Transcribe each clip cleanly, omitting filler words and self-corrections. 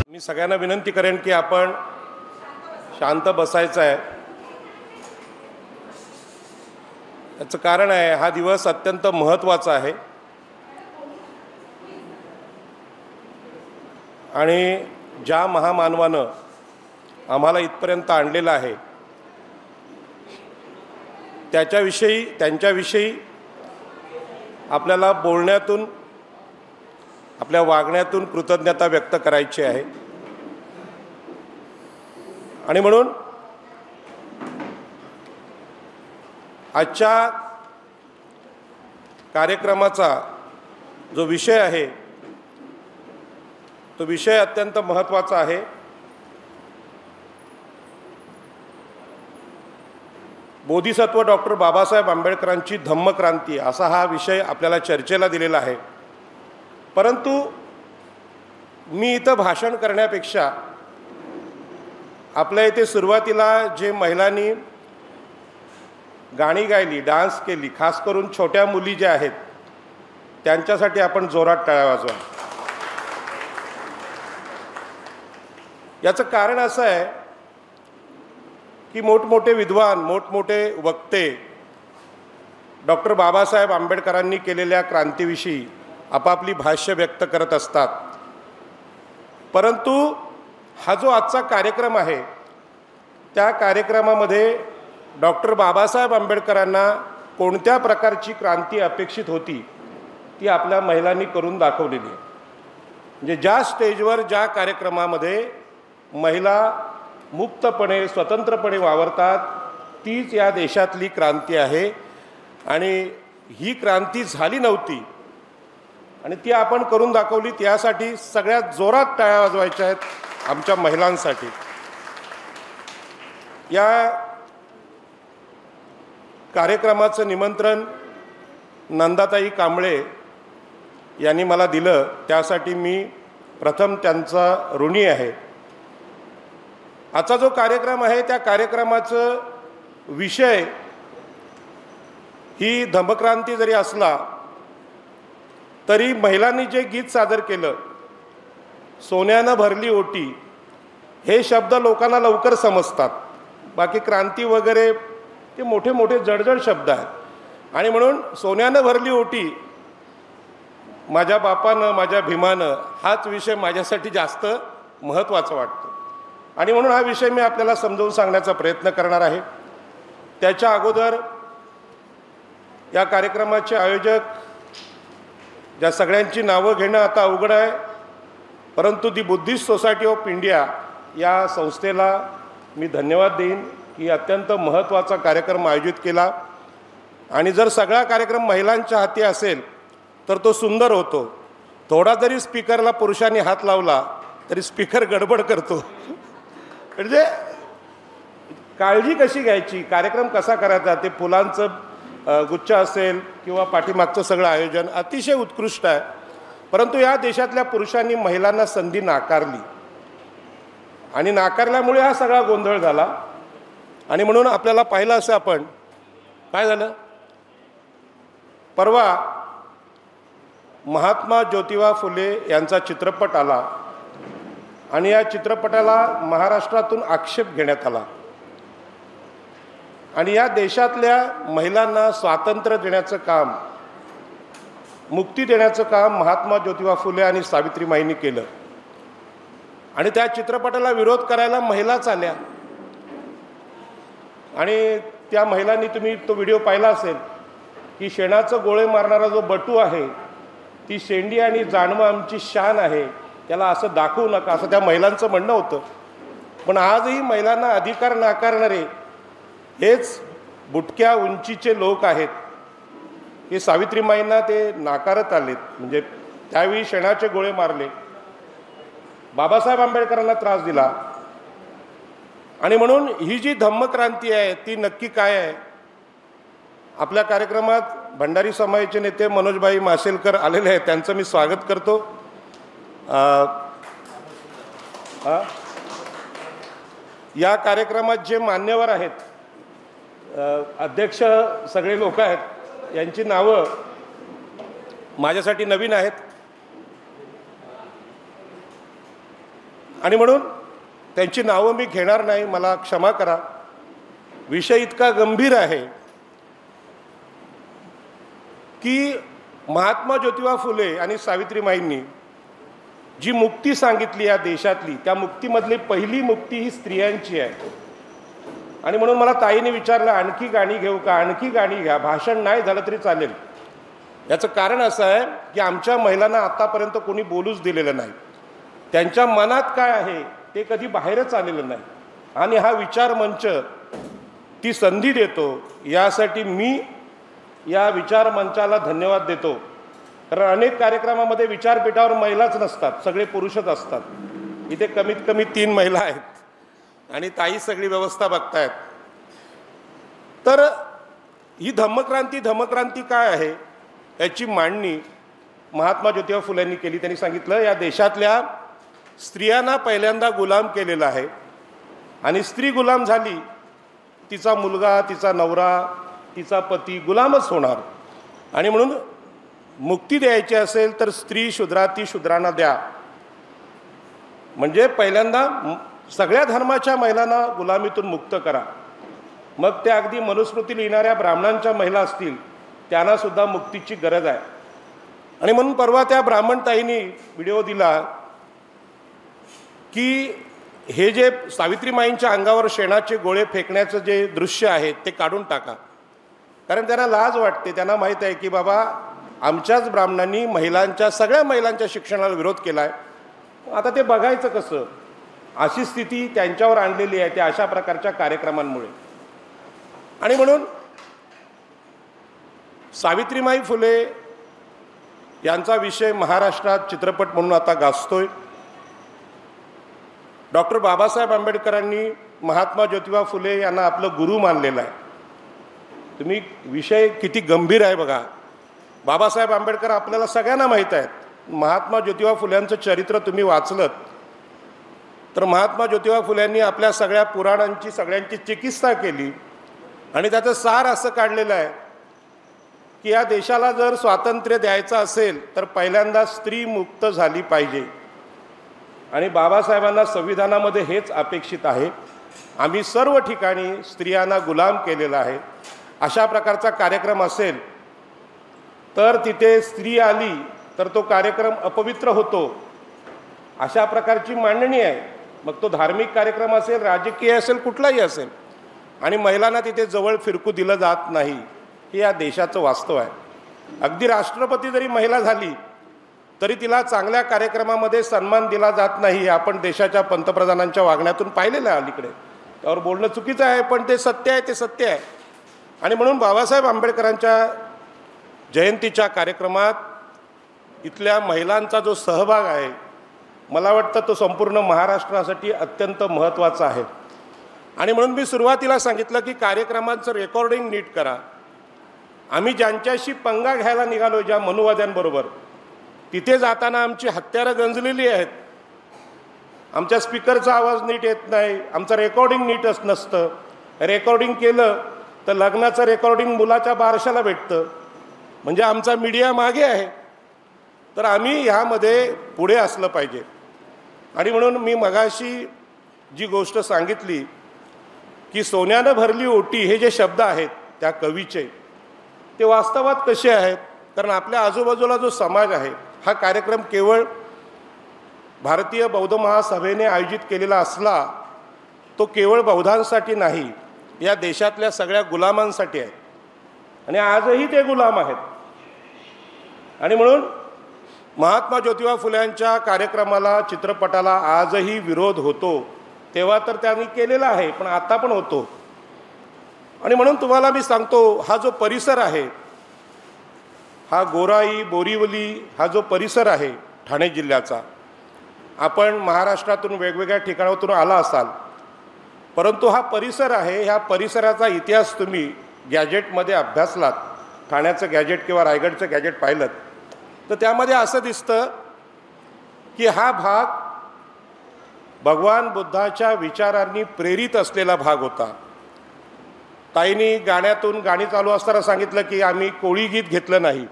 मी सगळ्यांना विनंती करेन की आपण शांत बसायचं आहे। याचं कारण आहे, हा दिवस अत्यंत महत्त्वाचा आहे आणि ज्या महामानवानं आम्हाला इथपर्यंत आणलेलं आहे त्यांच्याविषयी आपल्याला बोलण्यातून, आपल्या वागण्यातून कृतज्ञता व्यक्त करायची आहे। आणि म्हणून आजच्या कार्यक्रमाचा जो विषय आहे तो विषय अत्यंत महत्त्वाचा आहे। बोधिसत्व डॉक्टर बाबासाहेब आंबेडकरांची धम्मक्रांती असा हा विषय आपल्याला चर्चेला दिलेला आहे। परंतु मी इथं भाषण करण्यापेक्षा आपल्या इथे सुरुवातीला जे महिलांनी गाणी गायली, डान्स केली, खास करून छोट्या मुली ज्या आहेत त्यांच्यासाठी आपण जोरात टाळ्या वाजवा। याचं कारण असं आहे की मोठमोठे विद्वान, मोठमोठे वक्ते डॉक्टर बाबासाहेब आंबेडकरांनी केलेल्या क्रांतीविषयी आपापली भाष्य व्यक्त करत असतात। परंतु हा जो आजचा कार्यक्रम आहे त्या कार्यक्रमामध्ये डॉक्टर बाबासाहेब आंबेडकरांना कोणत्या प्रकारची क्रांती अपेक्षित होती ती आपल्या महिलांनी करून दाखवलेली आहे। म्हणजे ज्या स्टेजवर, ज्या कार्यक्रमामध्ये महिला मुक्तपणे, स्वतंत्रपणे वावरतात तीच या देशातली क्रांती आहे। आणि ही क्रांती झाली नव्हती आणि ती आपण करून दाखवली। त्यासाठी सगळ्यात जोरात टाळ्या वाजवायच्या आहेत आमच्या महिलांसाठी। या कार्यक्रमाचं निमंत्रण नंदाताई कांबळे यांनी मला दिलं, त्यासाठी मी प्रथम त्यांचा ऋणी आहे। आजचा जो कार्यक्रम आहे त्या कार्यक्रमाचं विषय ही धम्मक्रांती जरी असला तरी महिलांनी जे गीत सादर केलं, सोन्यानं भरली ओटी, हे शब्द लोकांना लवकर समजतात। बाकी क्रांती वगैरे ते मोठे मोठे जडजड शब्द आहेत। आणि म्हणून सोन्यानं भरली ओटी, माझ्या बापानं, माझ्या भीमानं, हाच विषय माझ्यासाठी जास्त महत्त्वाचा वाटतो। आणि म्हणून हा विषय मी आपल्याला समजावून सांगण्याचा प्रयत्न करणार आहे। त्याच्या अगोदर या कार्यक्रमाचे आयोजक, ज्या सगळ्यांची नावं घेणं आता अवघड आहे, परंतु दी बुद्धिस्ट सोसायटी ऑफ इंडिया या संस्थेला मी धन्यवाद देईन की अत्यंत महत्त्वाचा कार्यक्रम आयोजित केला। आणि जर सगळा कार्यक्रम महिलांच्या हाती असेल तर तो सुंदर होतो। थोडा जरी स्पीकरला पुरुषांनी हात लावला तरी स्पीकर गडबड करतो। म्हणजे काळजी कशी घ्यायची, कार्यक्रम कसा करायचा, ते फुलांचं गुच्छ असेल किंवा पाठीमागचं सगळं आयोजन अतिशय उत्कृष्ट आहे। परंतु या देशातल्या पुरुषांनी महिलांना संधी नाकारली आणि नाकारल्यामुळे हा सगळा गोंधळ झाला। आणि म्हणून आपल्याला पाहिलं असं आपण काय झालं, परवा महात्मा ज्योतिबा फुले यांचा चित्रपट आला आणि या चित्रपटाला महाराष्ट्रातून आक्षेप घेण्यात आला आणि या देशातल्या महिलांना स्वातंत्र्य देण्याचं काम, मुक्ती देण्याचं काम महात्मा ज्योतिबा फुले आणि सावित्रीमाईंनी केलं। आणि त्या चित्रपटाला विरोध करायला महिलाच आल्या आणि त्या महिलांनी, तुम्ही तो व्हिडिओ पाहिला असेल की शेणाचं गोळे मारणारा जो बटू आहे, ती शेंडी आणि जानवं आमची शान आहे, त्याला असं दाखवू नका, असं त्या महिलांचं म्हणणं होतं। पण आजही महिलांना अधिकार नाकारणारे हेच बुटक्या उंचीचे लोक आहेत। हे सावित्रीमाईंना ते नाकारत आलेत, म्हणजे त्यावेळी शेणाचे गोळे मारले, बाबासाहेब आंबेडकरांना त्रास दिला। आणि म्हणून ही जी धम्मक्रांती आहे ती नक्की काय आहे? आपल्या कार्यक्रमात भंडारी समाजाचे नेते मनोजभाई माशेलकर आलेले आहेत, त्यांचं मी स्वागत करतो। या कार्यक्रमात जे मान्यवर आहेत, अध्यक्ष सगळे लोक आहेत, यांची नावं माझ्यासाठी नवीन आहेत। आणि म्हणून त्यांची नावं मी घेणार नाही, मला क्षमा करा. विषय इतका गंभीर आहे की महात्मा ज्योतिबा फुले आणि सावित्रीमाईंनी जी मुक्ती सांगितली या देशातली, त्या मुक्तीमधली पहिली मुक्ती ही स्त्रियांची आहे. आणि म्हणून मला ताईने विचारलं, आणखी गाणी घेऊ का? आणखी गाणी घ्या, भाषण नाही झालं तरी चालेल. याचं कारण असं आहे की आमच्या महिलांना आतापर्यंत कोणी बोलूच दिलेलं नाही. त्यांच्या मनात काय आहे ते कधी बाहेरच आलेलं नाही. आणि हा विचार मंच ती संधी देतो, यासाठी मी या विचार मंचाला धन्यवाद देतो. कारण अनेक कार्यक्रमामध्ये विचारपीठावर महिलाच नसतात, सगळे पुरुषच असतात. इथे कमीत कमी 3 महिला आहेत आणि ताई सगळी व्यवस्था बघतायत. तर ही धम्मक्रांती काय आहे याची मांडणी महात्मा ज्योतिबा फुलेंनी केली. त्यांनी सांगितलं, या देशातल्या स्त्रियांना पहिल्यांदा गुलाम केलेलं आहे आणि स्त्री गुलाम झाली, तिचा मुलगा, तिचा नवरा, तिचा पती गुलामच होणार. आणि म्हणून मुक्ती द्यायची असेल तर स्त्री शूद्राती शूद्रांना द्या. म्हणजे पहिल्यांदा सगळ्या धर्माच्या महिलांना गुलामीतून मुक्त करा. मग त्या अगदी मनुस्मृती लिहिणाऱ्या ब्राह्मणांच्या महिला असतील, त्यांना सुद्धा मुक्तीची गरज आहे. आणि म्हणून परवा त्या ब्राह्मण ताईंनी व्हिडिओ दिला की हे जे सावित्रीमाईंच्या अंगावर शेणाचे गोळे फेकण्याचं जे दृश्य आहे ते काढून टाका. कारण त्यांना लाज वाटते. त्यांना माहीत आहे की बाबा आमच्याच ब्राह्मणांनी सगळ्या महिलांच्या शिक्षणाला विरोध केला आहे, आता ते बघायचं कसं. अशी स्थिती त्यांच्यावर आणलेली आहे त्या अशा प्रकारच्या कार्यक्रमांमुळे. आणि म्हणून सावित्रीमाई फुले यांचा विषय महाराष्ट्रात चित्रपट म्हणून आता गाजतोय. डॉक्टर बाबासाहेब आंबेडकरांनी महात्मा ज्योतिबा फुले यांना आपलं गुरु मानलेलं आहे. तुम्ही विषय किती गंभीर आहे बघा. बाबासाहेब आंबेडकर आपल्याला सगळ्यांना माहीत आहेत. महात्मा ज्योतिबा फुल्यांचं चरित्र तुम्ही वाचलं तर महात्मा ज्योतिबा फुल्यांनी आपल्या सगळ्या पुराणांची सगळ्यांची चिकित्सा केली आणि त्याचं सार असं काढलेलं आहे की या देशाला जर स्वातंत्र्य द्यायचं असेल तर पहिल्यांदा स्त्री मुक्त झाली पाहिजे. आणि बाबासाहेबांना संविधानामध्ये हेच अपेक्षित आहे. आम्ही सर्व ठिकाणी स्त्रियांना गुलाम केलेला आहे. अशा प्रकारचा कार्यक्रम असेल तर तिथे स्त्री आली तर तो कार्यक्रम अपवित्र होतो, अशा प्रकारची मांडणी आहे. मग तो धार्मिक कार्यक्रम असेल, राजकीय असेल, कुठलाही असेल. आणि महिलांना तिथे जवळ फिरकू दिलं जात नाही, हे या देशाचं वास्तव आहे. अगदी राष्ट्रपती जरी महिला झाली तरी तिला चांगल्या कार्यक्रमामध्ये सन्मान दिला जात नाही. आपण देशाच्या पंतप्रधानांच्या वागण्यातून पाहिलेलं आहे अलीकडे. त्यावर बोलणं चुकीचं आहे, पण ते सत्य आहे, ते सत्य आहे. आणि म्हणून बाबासाहेब आंबेडकरांच्या जयंतीच्या कार्यक्रमात इथल्या महिलांचा जो सहभाग आहे, मला वाटतं तो संपूर्ण महाराष्ट्रासाठी अत्यंत महत्त्वाचा आहे. आणि म्हणून मी सुरुवातीला सांगितलं की कार्यक्रमांचं रेकॉर्डिंग नीट करा. आम्ही ज्यांच्याशी पंगा घ्यायला निघालो, ज्या मनुवाद्यांबरोबर, तिथे जाताना आमची हत्यारं गंजलेली आहेत. आमच्या स्पीकरचा आवाज नीट येत नाही, आमचं रेकॉर्डिंग नीटच नसतं. रेकॉर्डिंग केलं तर लग्नाचं रेकॉर्डिंग मुलाच्या बारशाला भेटतं, म्हणजे आमचा मीडिया मागे आहे. तर आम्ही ह्यामध्ये पुढे असलं पाहिजे. आणि म्हणून मी मगाशी जी गोष्ट सांगितली की सोन्यानं भरली ओटी, हे जे शब्द आहेत त्या कवीचे, ते वास्तवात कसे आहेत. कारण आपल्या आजूबाजूला जो समाज आहे, हा कार्यक्रम केवळ भारतीय बौद्ध महासभेने आयोजित केलेला असला तो केवळ बौद्धांसाठी नाही, या देशातल्या सगळ्या गुलामांसाठी आहे. आणि आजही ते गुलाम आहेत. आणि म्हणून महात्मा ज्योतिबा फुल्यांच्या कार्यक्रमाला, चित्रपटाला आजही विरोध होतो. तेव्हा तर त्यांनी केलेला आहे, पण आता पण होतो. आणि म्हणून तुम्हाला मी सांगतो, हा जो परिसर आहे, हा गोराई बोरिवली हा जो परिसर आहे ठाणे जिल्ह्याचा, आपण महाराष्ट्रातून वेगवेगळ्या ठिकाणातून आला असाल, परंतु हा परिसर आहे, ह्या परिसराचा इतिहास तुम्ही गॅजेटमध्ये अभ्यासलात, ठाण्याचं गॅजेट किंवा रायगडचं गॅजेट पाहिलं तर त्यामध्ये असं दिसतं की हा भाग भगवान बुद्धाच्या विचारांनी प्रेरित असलेला भाग होता. ताईंनी गाणी चालू असताना सांगितलं की आम्ही कोळी गीत घेतलं नाही.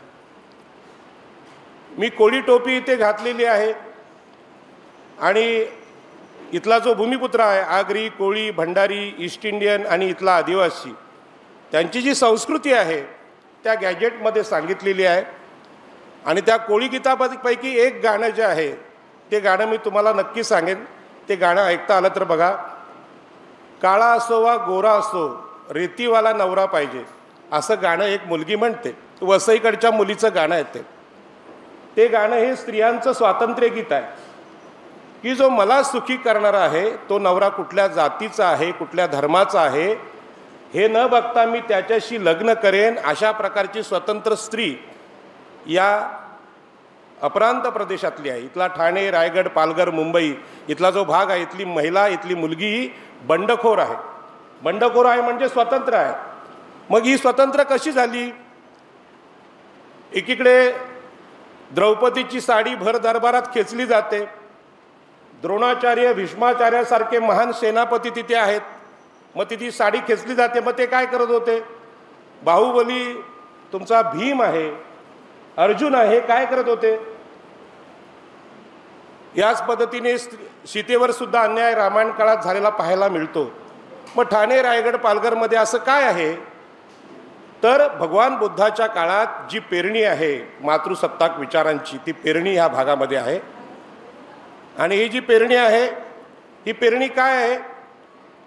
मी कोळी टोपी इथे घातलेली आहे आणि इथला जो भूमिपुत्र आहे, आगरी, कोळी, भंडारी, ईस्ट इंडियन आणि इथला आदिवासी, त्यांची जी संस्कृती आहे त्या गॅजेटमध्ये सांगितलेली आहे. आणि त्या कोळी गीतापैकी एक गाणं जे आहे ते गाणं मी तुम्हाला नक्की सांगेन. ते गाणं ऐकता आलं तर बघा. काळा असो वा गोरा असो, रेतीवाला नवरा पाहिजे, असं गाणं एक मुलगी म्हणते. वसईकडच्या मुलीचं गाणं आहे ते गाणं हे स्त्रियांचं स्वातंत्र्य गीत आहे की जो मला सुखी करणारा आहे तो नवरा कुठल्या जातीचा आहे, कुठल्या धर्माचा आहे हे न बघता मी त्याच्याशी लग्न करेन. अशा प्रकारची स्वतंत्र स्त्री या अप्रांत प्रदेशातली आहे. इथला ठाणे, रायगड, पालघर, मुंबई इथला जो भाग आहे, इथली महिला, इथली मुलगी ही बंडखोर आहे. बंडखोर आहे म्हणजे स्वतंत्र आहे. मग ही स्वतंत्र कशी झाली? एकीकडे द्रौपदीची साडी भर दरबारात खेचली जाते. द्रोणाचार्य, भीष्माचार्यासारखे महान सेनापती तिथे आहेत. मग तिथे साडी खेचली जाते. मग ते काय करत होते? बाहुबली तुमचा भीम आहे, अर्जुन आहे, काय करत होते? याच पद्धतीने सीतेवर सुद्धा अन्याय रामायण काळात झालेला पाहायला मिळतो. मग ठाणे, रायगड, पालघरमध्ये असं काय आहे? तर भगवान बुद्धाच्या काळात जी पेरणी आहे मातृसत्ताक विचारांची, ती पेरणी ह्या भागामध्ये आहे. आणि ही जी पेरणी आहे ही पेरणी काय आहे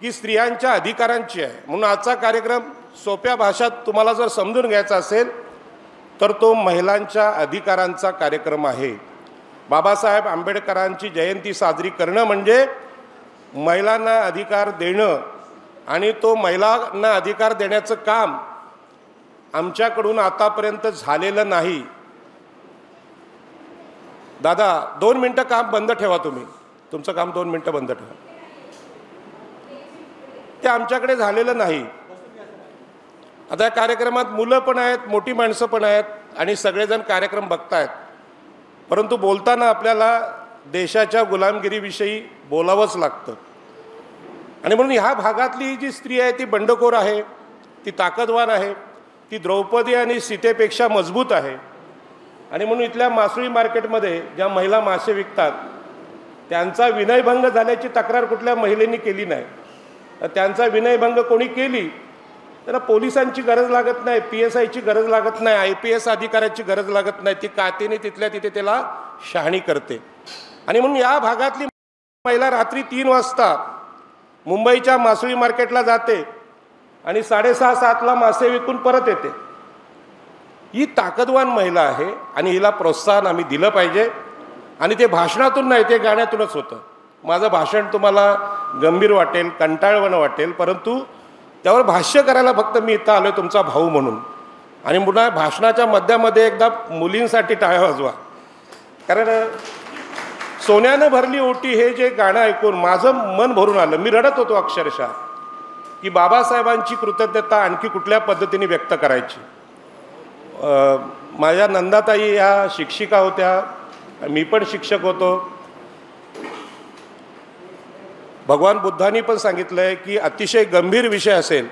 की स्त्रियांच्या अधिकारांची आहे. म्हणून आजचा कार्यक्रम सोप्या भाषेत तुम्हाला जर समजून घ्यायचा असेल तर तो महिलांच्या अधिकारांचा कार्यक्रम आहे. बाबासाहेब आंबेडकरांची जयंती साजरी करणं म्हणजे महिलांना अधिकार देणं. आणि तो महिलांना अधिकार देण्याचं काम आमच्याकडून आतापर्यंत झालेलं नाही. दादा 2 मिनटं काम बंद ठेवा. तुम्ही तुमचं काम 2 मिनटं बंद ठेवा. ते आमच्याकडे झालेलं नाही. आता या कार्यक्रमात मुलं पण आहेत, मोठी माणसं पण आहेत आणि सगळेजण कार्यक्रम बघतायत. परंतु बोलताना आपल्याला देशाच्या गुलामगिरीविषयी बोलावंच लागतं. आणि म्हणून ह्या भागातली जी स्त्री आहे ती बंडखोर आहे, ती ताकदवान आहे, ती द्रौपदी आणि सीतेपेक्षा मजबूत आहे. आणि म्हणून इथल्या मासळी मार्केटमध्ये ज्या महिला मासे विकतात त्यांचा विनयभंग झाल्याची तक्रार कुठल्या महिलेने केली नाही. त्यांचा विनयभंग कोणी केली त्याला पोलिसांची गरज लागत नाही, PSIची गरज लागत नाही, IPS अधिकाऱ्याची गरज लागत नाही. ती कातेने तिथल्या तिथे त्याला शहाणी करते. आणि म्हणून या भागातली महिला रात्री 3 वाजता मुंबईच्या मासळी मार्केटला जाते आणि 6:30-7ला मासे विकून परत येते. ही ताकदवान महिला आहे आणि हिला प्रोत्साहन आम्ही दिलं पाहिजे. आणि ते भाषणातून नाही, ते गाण्यातूनच होतं. माझं भाषण तुम्हाला गंभीर वाटेल, कंटाळवाणं वाटेल, परंतु त्यावर भाष्य करायला फक्त मी इथं आलो तुमचा भाऊ म्हणून. आणि पुन्हा भाषणाच्या मध्यामध्ये एकदा मुलींसाठी टाळ्या वाजवा. कारण सोन्यानं भरली ओटी हे जे गाणं ऐकून माझं मन भरून आलं. मी रडत होतो अक्षरशः की बाबासाहेबांची कृतज्ञता आणखी कुठल्या पद्धतीने व्यक्त करायची. माझ्या नंदाताई ह्या शिक्षिका होत्या, मी पण शिक्षक होतो. भगवान बुद्धांनी पण सांगितलं आहे की अतिशय गंभीर विषय असेल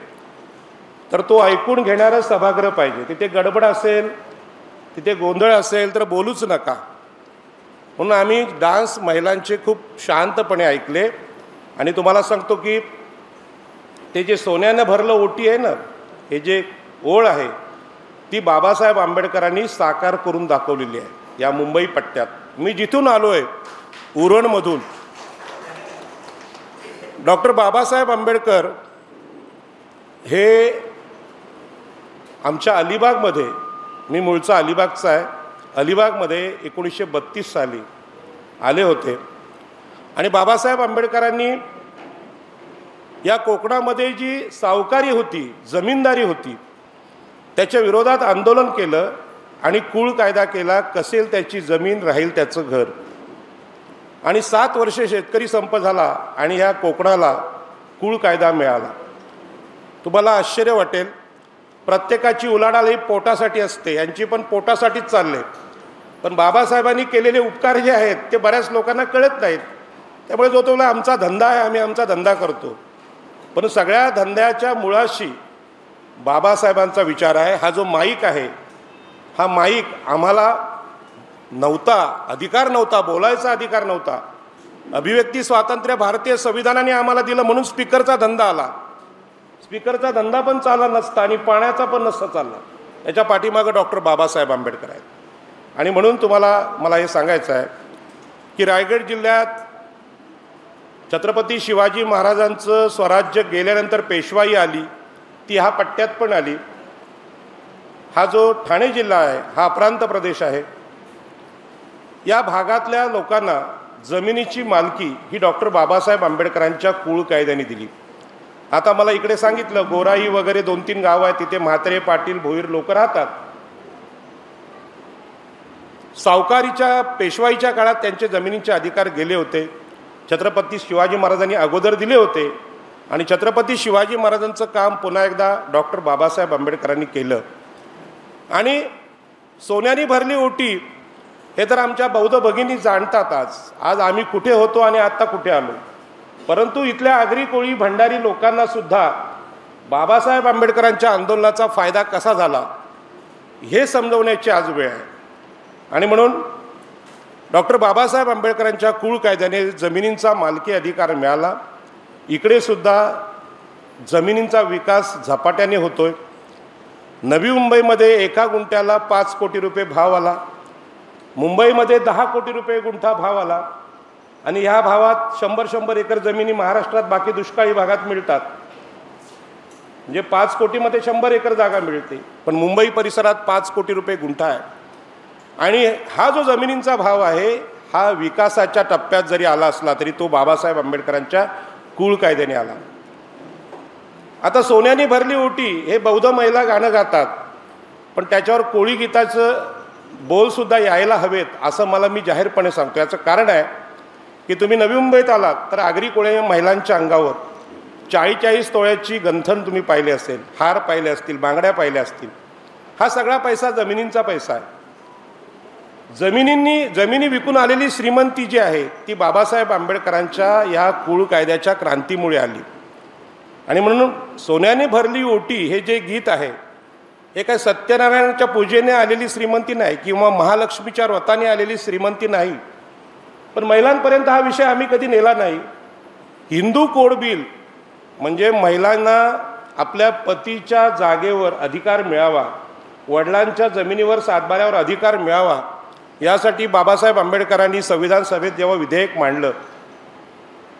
तर तो ऐकून घेणारं सभागृह पाहिजे. तिथे गडबड असेल, तिथे गोंधळ असेल तर बोलूच नका. म्हणून आम्ही डान्स महिलांचे खूप शांतपणे ऐकले. आणि तुम्हाला सांगतो की ते जे सोन्यानं भरलं ओटी आहे ना, हे जे ओळ आहे ती बाबासाहेब आंबेडकरांनी साकार करून दाखवलेली आहे या मुंबई पट्ट्यात. मी जिथून आलो आहे उरणमधून, डॉक्टर बाबासाहेब आंबेडकर हे आमच्या अलिबागमध्ये, मी मूळचा अलिबागचा आहे, अलिबागमध्ये 1932 साली आले होते. आणि बाबासाहेब आंबेडकरांनी या कोकणामध्ये जी सावकारी होती, जमीनदारी होती, त्याच्या विरोधात आंदोलन केलं आणि कुळ कायदा केला. कसेल त्याची जमीन, राहील त्याचं घर. आणि 7 वर्षे शेतकरी संप झाला आणि ह्या कोकणाला कुळ कायदा मिळाला. तुम्हाला आश्चर्य वाटेल, प्रत्येकाची उलाढाल ही पोटासाठी असते, यांची पण पोटासाठीच चालले. पण बाबासाहेबांनी केलेले उपकार जे आहेत ते बऱ्याच लोकांना कळत नाहीत. त्यामुळे जो तो आमचा धंदा आहे, आम्ही आमचा धंदा करतो. पण सगळ्या धंद्याच्या मुळाशी बाबासाहेबांचा विचार आहे. हा जो माईक आहे, हा माईक आम्हाला नव्हता, अधिकार नव्हता, बोलायचा अधिकार नव्हता. अभिव्यक्ती स्वातंत्र्य भारतीय संविधानाने आम्हाला दिलं म्हणून स्पीकरचा धंदा आला. स्पीकरचा धंदा पण चालला नसता आणि पाण्याचा पण नसता चालला. याच्या पाठीमागं डॉक्टर बाबासाहेब आंबेडकर आहेत. आणि म्हणून मला हे सांगायचं आहे की रायगड जिल्ह्यात छत्रपती शिवाजी महाराजांचं स्वराज्य गेल्यानंतर पेशवाई आली, ती ह्या पट्ट्यात पण आली. हा जो ठाणे जिल्हा आहे हा अप्रांत प्रदेश आहे. या भागातल्या लोकांना जमिनीची मालकी ही डॉक्टर बाबासाहेब आंबेडकरांच्या कुळ कायद्याने दिली. आता मला इकडे सांगितलं गोराई वगैरे 2-3 गावं आहेत, तिथे म्हात्रे पाटील भोईर लोक राहतात. सावकारीच्या पेशवाईच्या काळात त्यांचे जमिनीचे अधिकार गेले होते. छत्रपती शिवाजी महाराजांनी अगोदर दिले होते आणि छत्रपती शिवाजी महाराजांचं काम पुन्हा एकदा डॉक्टर बाबासाहेब आंबेडकरांनी केलं. आणि सोन्याने भरली ओटी हे तर आमच्या बौद्ध भगिनी जाणतात. आज आम्ही कुठे होतो आणि आत्ता कुठे आलो. परंतु इथल्या आगरी कोळी भंडारी लोकांना सुद्धा बाबासाहेब आंबेडकरांच्या आंदोलनाचा फायदा कसा झाला हे समजवण्याची आज वेळ आहे. आणि म्हणून डॉक्टर बाबासाहेब आंबेडकरांच्या कुळ कायद्याने जमिनींचा मालकी अधिकार मिळाला. इकडे सुद्धा जमिनींचा विकास झपाट्याने होतोय. नवी मुंबईमध्ये 1 गुंठ्याला 5 कोटी रुपये भाव आला. मुंबईमध्ये 10 कोटी रुपये गुंठा भाव आला. आणि ह्या भावात 100 एकर जमिनी महाराष्ट्रात बाकी दुष्काळी भागात मिळतात. म्हणजे 5 कोटीमध्ये 100 एकर जागा मिळते, पण मुंबई परिसरात 5 कोटी रुपये गुंठा आहे. आणि हा जो जमिनींचा भाव आहे हा विकासाच्या टप्प्यात जरी आला असला तरी तो बाबासाहेब आंबेडकरांच्या कुळ कायद्याने आला. आता सोन्याने भरली ओटी हे बौद्ध महिला गाणं गातात, पण त्याच्यावर कोळी गीताचं बोलसुद्धा यायला हवेत असं मला मी जाहीरपणे सांगतो. याचं कारण आहे की तुम्ही नवी मुंबईत आलात तर आगरी कोळी महिलांच्या अंगावर 40-40 तोळ्याची गंथन तुम्ही पाहिले असेल, हार पाहिले असतील, बांगड्या पाहिल्या असतील. हा सगळा पैसा जमिनींचा पैसा आहे. जमिनी विकून आलेली श्रीमंती जी आहे ती बाबासाहेब आंबेडकरांच्या या कुळ कायद्याच्या क्रांतीमुळे आली. आणि म्हणून सोन्याने भरली ओटी हे जे गीत आहे हे काय सत्यनारायणाच्या पूजेने आलेली श्रीमंती नाही किंवा महालक्ष्मीच्या व्रताने आलेली श्रीमंती नाही. पण महिलांपर्यंत हा विषय आम्ही कधी नेला नाही. हिंदू कोड बिल म्हणजे महिलांना आपल्या पतीच्या जागेवर अधिकार मिळावा, वडिलांच्या जमिनीवर सातबाऱ्यावर अधिकार मिळावा, यासाठी बाबासाहेब आंबेडकरांनी संविधान सभेत जेव्हा विधेयक मांडलं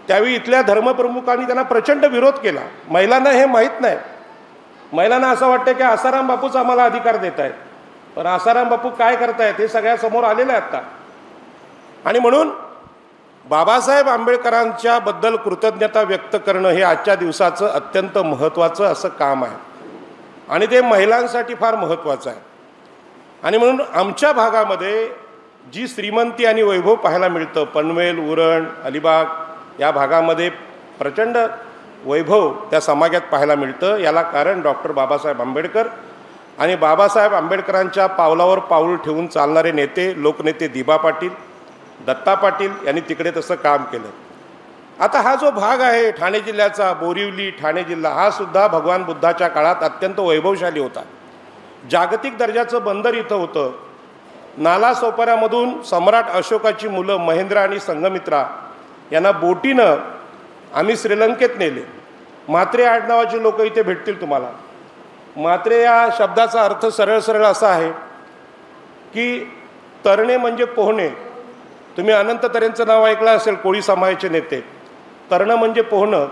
त्यावेळी इथल्या धर्मप्रमुखांनी त्यांना प्रचंड विरोध केला. महिलांना हे माहीत नाही. महिलांना असं वाटतं की आसाराम बापूच आम्हाला अधिकार देत आहेत, पण आसाराम बापू काय करतायत हे सगळ्यासमोर आलेलं आहे आत्ता. आणि म्हणून बाबासाहेब आंबेडकरांच्या बद्दल कृतज्ञता व्यक्त करणं हे आजच्या दिवसाचं अत्यंत महत्त्वाचं असं काम आहे आणि ते महिलांसाठी फार महत्त्वाचं आहे. आणि म्हणून आमच्या भागामध्ये जी श्रीमंती आणि वैभव पाहायला मिळतं, पनवेल, उरण, अलिबाग या भागामध्ये प्रचंड वैभव त्या समाजात पाहायला मिळतं. याला कारण डॉक्टर बाबासाहेब आंबेडकर आणि बाबासाहेब आंबेडकरांच्या पावलावर पाऊल ठेवून चालणारे नेते, लोकनेते दिबा पाटील, दत्ता पाटील यांनी तिकडे तसं काम केलं. आता हा जो भाग आहे ठाणे जिल्ह्याचा, बोरिवली, ठाणे जिल्हा, हा सुद्धा भगवान बुद्धाच्या काळात अत्यंत वैभवशाली होता. जागतिक दर्जाचं बंदर इथं होतं. नालासोपाऱ्यामधून सम्राट अशोकाची मुलं महेंद्र आणि संघमित्रा यांना बोटीनं आम्ही श्रीलंकेत नेले. म्हात्रे आडनावाचे लोक इथे भेटतील तुम्हाला. म्हात्रे या शब्दाचा अर्थ सरळ सरळ असा आहे की तरणे म्हणजे पोहणे. तुम्ही अनंत तऱ्हेंचं नाव ऐकलं असेल, कोळी समाजाचे नेते. तरणं म्हणजे पोहणं.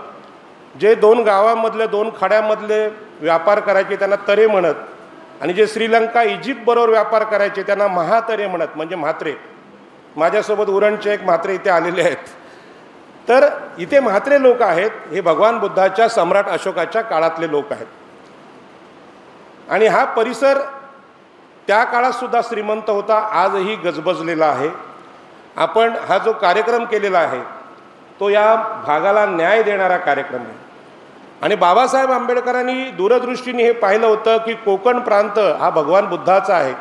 जे 2 गावामधले 2 खाड्यामधले व्यापार करायचे त्यांना तरे म्हणत, आणि जे श्रीलंका इजिप्त बरोबर व्यापार करायचे त्यांना महातरे म्हणत, म्हणजे म्हात्रे. माझ्यासोबत उरणचे एक म्हात्रे इथे आलेले आहेत. तर इथे म्हात्रे लोक आहेत, हे भगवान बुद्धाच्या सम्राट अशोकाच्या काळातले लोक आहेत. आणि हा परिसर त्या काळात सुद्धा श्रीमंत होता, आजही गजबजलेला आहे. आपण हा जो कार्यक्रम केलेला आहे तो या भागाला न्याय देणारा कार्यक्रम आहे. आणि बाबासाहेब आंबेडकरांनी दूरदृष्टीने हे पाहिलं होतं की कोकण प्रांत हा भगवान बुद्धाचा आहे,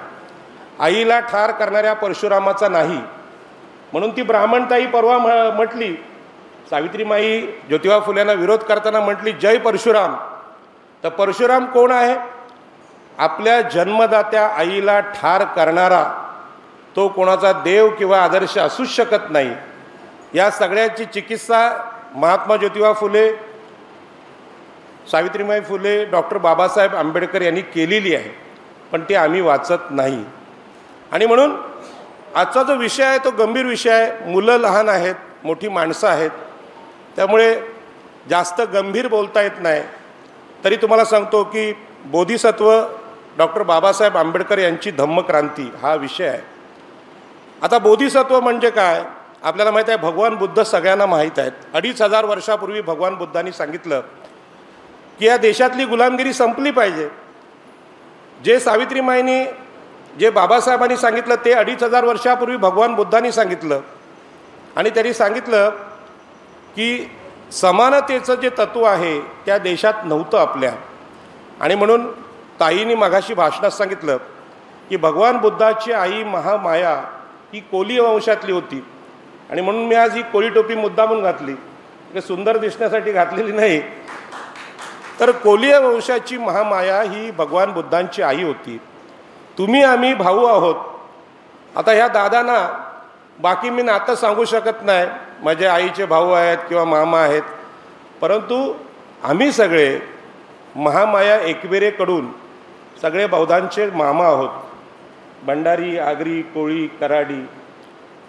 आईला ठार करणाऱ्या परशुरामाचा नाही. म्हणून ती ब्राह्मणताई परवा म्हटली, सावित्रीमाई ज्योतिबा फुलेंना विरोध करताना म्हटली जय परशुराम. तर परशुराम कोण आहे? आपल्या जन्मदात्या आईला ठार करणारा. तो कोणाचा देव किंवा आदर्श असूच शकत नाही. या सगळ्याची चिकित्सा महात्मा ज्योतिबा फुले, सावित्रीबाई फुले, डॉक्टर बाबासाहेब आंबेडकर यांनी केलेली आहे, पण ते आम्ही वाचत नाही. आणि म्हणून आजचा जो विषय आहे तो गंभीर विषय आहे. मुलं लहान आहेत, मोठी माणसं आहेत, त्यामुळे जास्त गंभीर बोलता येत नाही. तरी तुम्हाला सांगतो की बोधिसत्व डॉक्टर बाबासाहेब आंबेडकर यांची धम्मक्रांती हा विषय आहे. आता बोधिसत्व म्हणजे काय आपल्याला माहीत आहे. भगवान बुद्ध सगळ्यांना माहीत आहेत. 2500 वर्षापूर्वी भगवान बुद्धांनी सांगितलं की या देशातली गुलामगिरी संपली पाहिजे. जे सावित्रीमाईंनी, जे बाबासाहेबांनी सांगितलं ते 2500 वर्षापूर्वी भगवान बुद्धांनी सांगितलं. आणि त्यांनी सांगितलं की समानतेचं जे तत्त्व आहे त्या देशात नव्हतं आपल्या. आणि म्हणून ताईंनी मगाशी भाषणात सांगितलं की भगवान बुद्धाची आई महामाया ही कोली वंशातली होती. आणि म्हणून मी आज ही कोळी टोपी मुद्दामून घातली, म्हणजे सुंदर दिसण्यासाठी घातलेली नाही, तर कोलीय वंशाची महामाया ही भगवान बुद्धांची आई होती. तुम्ही आम्ही भाऊ आहोत. आता ह्या दादांना बाकी मी नातं सांगू शकत नाही, माझे आईचे भाऊ आहेत किंवा मामा आहेत, परंतु आम्ही सगळे महामाया एकविरेकडून सगळे बौद्धांचे मामा आहोत. भंडारी, आगरी, कोळी, कराडी.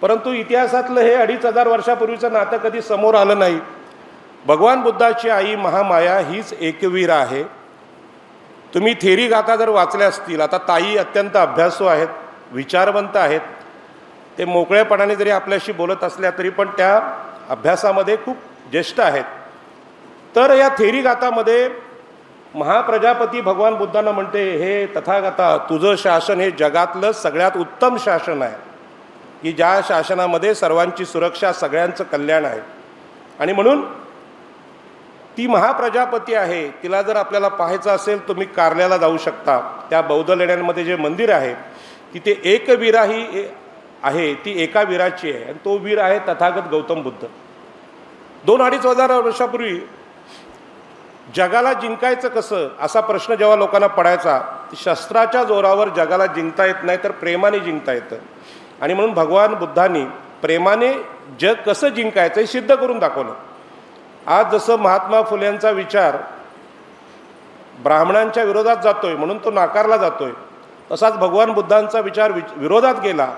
परंतु इतिहासातलं हे 2500 वर्षापूर्वीचं नातं कधी समोर आलं नाही. भगवान बुद्धाची आई महामाया हीच एकवीर आहे. तुम्ही थेरी गाथा जर वाचल्या असतील, आता ताई अत्यंत अभ्यासू आहेत, विचारवंत आहेत, ते मोकळेपणाने जरी आपल्याशी बोलत असल्या तरी पण त्या अभ्यासामध्ये खूप ज्येष्ठ आहेत. तर या थेरी गाथामध्ये महाप्रजापती भगवान बुद्धांना म्हणते, हे तथागता तुझं शासन हे जगातलं सगळ्यात उत्तम शासन आहे, की ज्या शासनामध्ये सर्वांची सुरक्षा, सगळ्यांचं कल्याण आहे. आणि म्हणून ती महाप्रजापती आहे, तिला जर आपल्याला पाहायचं असेल तुम्ही कार्ल्याला जाऊ शकता. त्या बौद्ध लेण्यांमध्ये जे मंदिर आहे तिथे एक वीराही आहे, ती एका वीराची आहे, आणि तो वीर आहे तथागत गौतम बुद्ध. 2-2.5 वर्षापूर्वी जगाला जिंकायचं कसं असा प्रश्न जेव्हा लोकांना पडायचा, शस्त्राच्या जोरावर जगाला जिंकता येत नाही, तर प्रेमाने जिंकता येतं. आणि म्हणून भगवान बुद्धांनी प्रेमाने जग कसं जिंकायचं हे सिद्ध करून दाखवलं. आज जसं महात्मा फुलेंचा विचार ब्राह्मणांच्या विरोधात जातोय म्हणून तो नाकारला जातोय, तसाच भगवान बुद्धांचा विचार विरोधात गेला,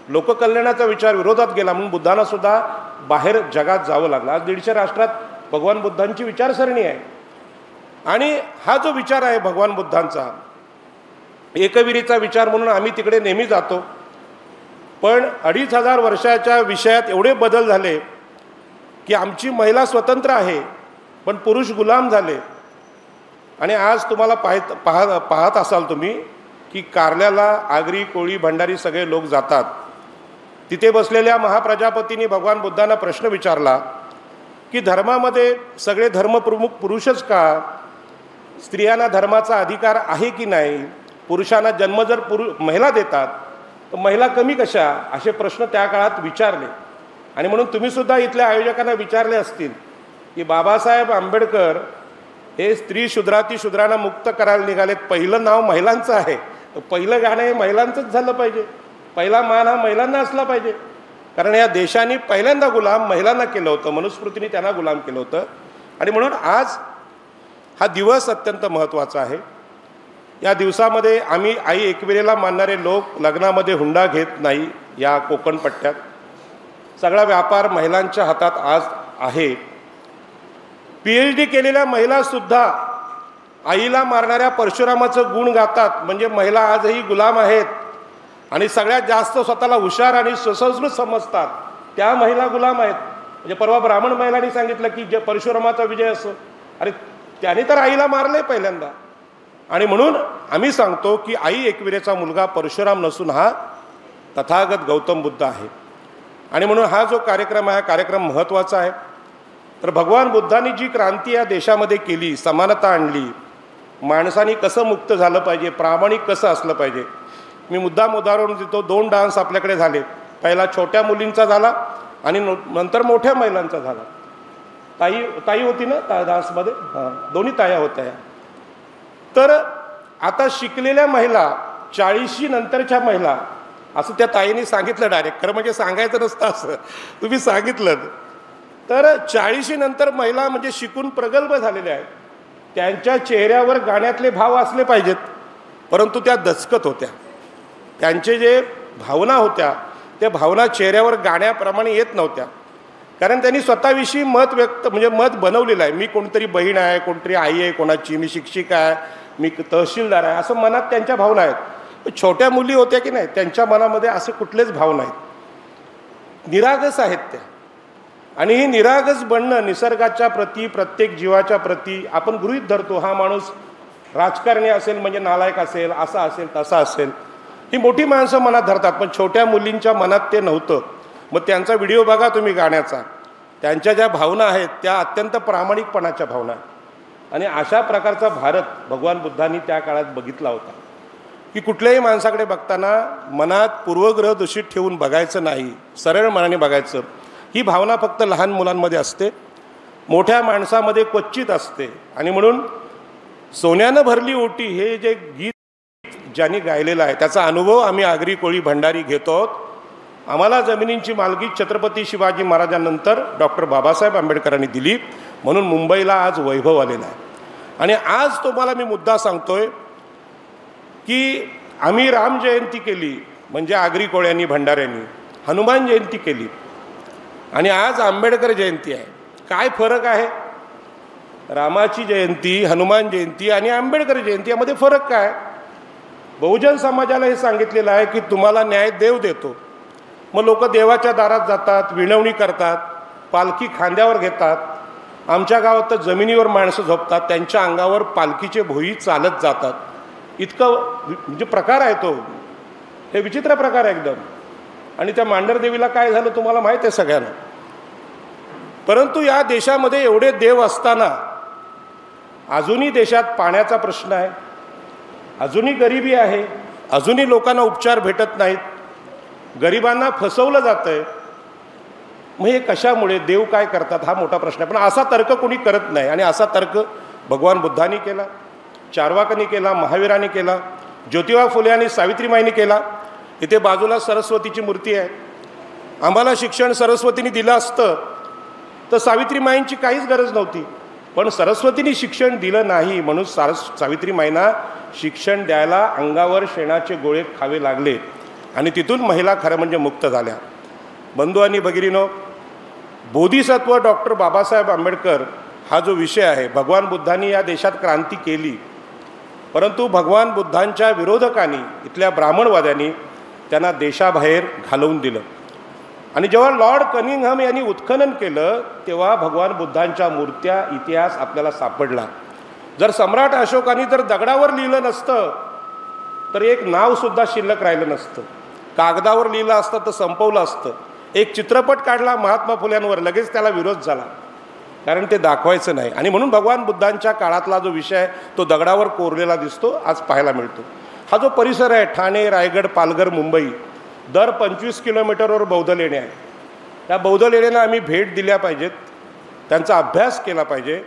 लोककल्याणाचा विचार विरोधात गेला, म्हणून बुद्धांना सुद्धा बाहेर जगात जावं लागलं. आज 150 राष्ट्रात भगवान बुद्धांची विचारसरणी आहे. आणि हा जो विचार आहे भगवान बुद्धांचा एकविरीचा विचार म्हणून आम्ही तिकडे नेहमी जातो. पण 2500 वर्षाच्या विषयात एवढे बदल झाले की आमची महिला स्वतंत्र आहे पण पुरुष गुलाम झाले. आणि आज तुम्हाला पाहत असाल तुम्ही की कार्ल्याला आगरी, कोळी, भंडारी सगळे लोक जातात. तिथे बसलेल्या महाप्रजापतींनी भगवान बुद्धांना प्रश्न विचारला की धर्मामध्ये सगळे धर्मप्रमुख पुरुषच का? स्त्रियांना धर्माचा अधिकार आहे की नाही? पुरुषांना जन्म जर महिला देतात तर महिला कमी कशा? असे प्रश्न त्या काळात विचारले. आणि म्हणून तुम्ही सुद्धा इथल्या आयोजकांना विचारले असतील की बाबासाहेब आंबेडकर हे स्त्री शूद्राती शूद्रांना मुक्त करायला निघालेत, पहिलं नाव महिलांचं आहे, तर पहिलं गाणं हे महिलांचंच झालं पाहिजे, पहिला मान हा महिलांना असला पाहिजे. कारण या देशाने पहिल्यांदा गुलाम महिलांना केलं होतं, मनुस्मृतीने त्यांना गुलाम केलं होतं. आणि म्हणून आज हा दिवस अत्यंत महत्त्वाचा आहे. या दिवसामध्ये आम्ही आई एकविरेला मानणारे लोक लग्नामध्ये हुंडा घेत नाही. या कोकण पट्ट्यात सगळा व्यापार महिलांच्या हातात आज आहे. PhD केलेल्या महिलासुद्धा आईला मारणाऱ्या परशुरामाचं गुण गातात. म्हणजे महिला आजही गुलाम आहेत आणि सगळ्यात जास्त स्वतःला हुशार आणि सुसंस्कृत समजतात त्या महिला गुलाम आहेत. म्हणजे परवा ब्राह्मण महिलांनी सांगितलं की जे परशुरामाचा विजय असो, अरे त्याने तर आईला मारले पहिल्यांदा. आणि म्हणून आम्ही सांगतो की आई एकविरेचा मुलगा परशुराम नसून हा तथागत गौतम बुद्ध आहे. आणि म्हणून हा जो कार्यक्रम आहे कार्यक्रम महत्त्वाचा आहे. तर भगवान बुद्धांनी जी क्रांती या देशामध्ये केली, समानता आणली, माणसाने कसं मुक्त झालं पाहिजे, प्रामाणिक कसं असलं पाहिजे. मी मुद्दाम उदाहरण देतो. 2 डान्स आपल्याकडे झाले. पहिला छोट्या मुलींचा झाला आणि नंतर मोठ्या महिलांचा झाला. ताई होती ना डान्समध्ये? हां, दोन्ही ताया होत्या. तर आता शिकलेल्या महिला, 40 नंतरच्या महिला असं त्या ताईंनी सांगितलं डायरेक्ट. खरं म्हणजे सांगायचं नसतं असं, तुम्ही सांगितलं. तर 40 नंतर महिला म्हणजे शिकून प्रगल्भ झालेल्या आहेत, त्यांच्या चेहऱ्यावर गाण्यातले भाव असले पाहिजेत, परंतु त्या दचकत होत्या. त्यांचे जे भावना होत्या त्या भावना चेहऱ्यावर गाण्याप्रमाणे येत नव्हत्या, कारण त्यांनी स्वतःविषयी मत व्यक्त म्हणजे मत बनवलेलं आहे. मी कोणतरी बहीण आहे, कोणतरी आई आहे कोणाची, मी शिक्षिका आहे, मी तहसीलदार आहे, असं मनात त्यांच्या भावना आहेत. छोट्या मुली होत्या की नाही, त्यांच्या मनामध्ये असे कुठलेच भाव नाहीत, निरागस आहेत त्या. आणि ही निरागस बनणं निसर्गाच्या प्रती, प्रत्येक जीवाच्या प्रती आपण गृहीत धरतो. हा माणूस राजकारणी असेल म्हणजे नालायक असेल, असा असेल तसा असेल, ही मोठी माणसं मनात धरतात. पण छोट्या मुलींच्या मनात ते नव्हतं. मग त्यांचा व्हिडिओ बघा तुम्ही गाण्याचा, त्यांच्या ज्या भावना आहेत त्या अत्यंत प्रामाणिकपणाच्या भावना आहेत. आणि अशा प्रकारचा भारत भगवान बुद्धांनी त्या काळात बघितला होता, की कुठल्याही माणसाकडे बघताना मनात पूर्वग्रह दूषित ठेवून बघायचं नाही, सरळ मनाने बघायचं. ही भावना फक्त लहान मुलांमध्ये असते, मोठ्या माणसामध्ये क्वचित असते. आणि म्हणून सोन्यानं भरली ओटी हे जे गीत ज्यांनी गायलेलं आहे त्याचा अनुभव आम्ही आगरी कोळी भंडारी घेतो आहोत. आम्हाला जमिनींची मालकी छत्रपती शिवाजी महाराजांनंतर डॉक्टर बाबासाहेब आंबेडकरांनी दिली, म्हणून मुंबईला आज वैभव आलेला आहे. आणि आज तुम्हाला मी मुद्दा सांगतोय की आम्ही राम जयंती केली म्हणजे आगरी कोळ्यांनी भंडाऱ्यांनी, हनुमान जयंती केली, आणि आज आंबेडकर जयंती आहे. काय फरक आहे? रामाची जयंती, हनुमान जयंती आणि आंबेडकर जयंती यामध्ये फरक काय? बहुजन समाजाला हे सांगितलेलं आहे की तुम्हाला न्याय देव देतो. मग लोक देवाच्या दारात जातात, विनवणी करतात, पालखी खांद्यावर घेतात. आमच्या गावात तर जमिनीवर माणसं झोपतात, त्यांच्या अंगावर पालखीचे भोई चालत जातात. इतकं म्हणजे प्रकार आहे तो, हे विचित्र प्रकार आहे एकदम. आणि त्या मांढरदेवीला काय झालं तुम्हाला माहीत आहे सगळ्यांना. परंतु या देशामध्ये एवढे देव असताना अजूनही देशात पाण्याचा प्रश्न आहे, अजूनही गरिबी आहे, अजूनही लोकांना उपचार भेटत नाहीत, गरिबांना फसवलं जातं आहे. मग हे कशामुळे? देव काय करतात हा मोठा प्रश्न आहे. पण असा तर्क कोणी करत नाही. आणि असा तर्क भगवान बुद्धांनी केला, चार्वाकांनी केला, महावीरांनी केला, ज्योतिबा फुले आणि सावित्रीमाईंनी केला. इथे बाजूला सरस्वतीची मूर्ती आहे. आम्हाला शिक्षण सरस्वतीने दिलं असतं तर सावित्रीमाईंची काहीच गरज नव्हती, पण सरस्वतीने शिक्षण दिलं नाही म्हणून सावित्रीमाईंना शिक्षण द्यायला अंगावर शेणाचे गोळे खावे लागले. आणि तिथून महिला खरं म्हणजे मुक्त झाल्या. बंधू आणि भगिनीनो, बोधिसत्व डॉक्टर बाबासाहेब आंबेडकर हा जो विषय आहे, भगवान बुद्धांनी या देशात क्रांती केली, परंतु भगवान बुद्धांच्या विरोधकांनी, इथल्या ब्राह्मणवाद्यांनी त्यांना देशाबाहेर घालवून दिलं. आणि जेव्हा लॉर्ड कनिंगहम यांनी उत्खनन केलं तेव्हा भगवान बुद्धांच्या मूर्त्या, इतिहास आपल्याला सापडला. जर सम्राट अशोकांनी जर दगडावर लिहिलं नसतं तर एक नावसुद्धा शिल्लक राहिलं नसतं. कागदावर लिहिलं असतं तर संपवलं असतं. एक चित्रपट काढला महात्मा फुल्यांवर, लगेच त्याला विरोध झाला, कारण ते दाखवायचं नाही. आणि म्हणून भगवान बुद्धांच्या काळातला जो विषय आहे तो दगडावर कोरलेला दिसतो, आज पाहायला मिळतो. हा जो परिसर आहे, ठाणे, रायगड, पालघर, मुंबई, दर 25 किलोमीटरवर बौद्ध लेण्या आहेत. त्या बौद्ध लेण्यांना आम्ही भेट दिल्या पाहिजेत, त्यांचा अभ्यास केला पाहिजे.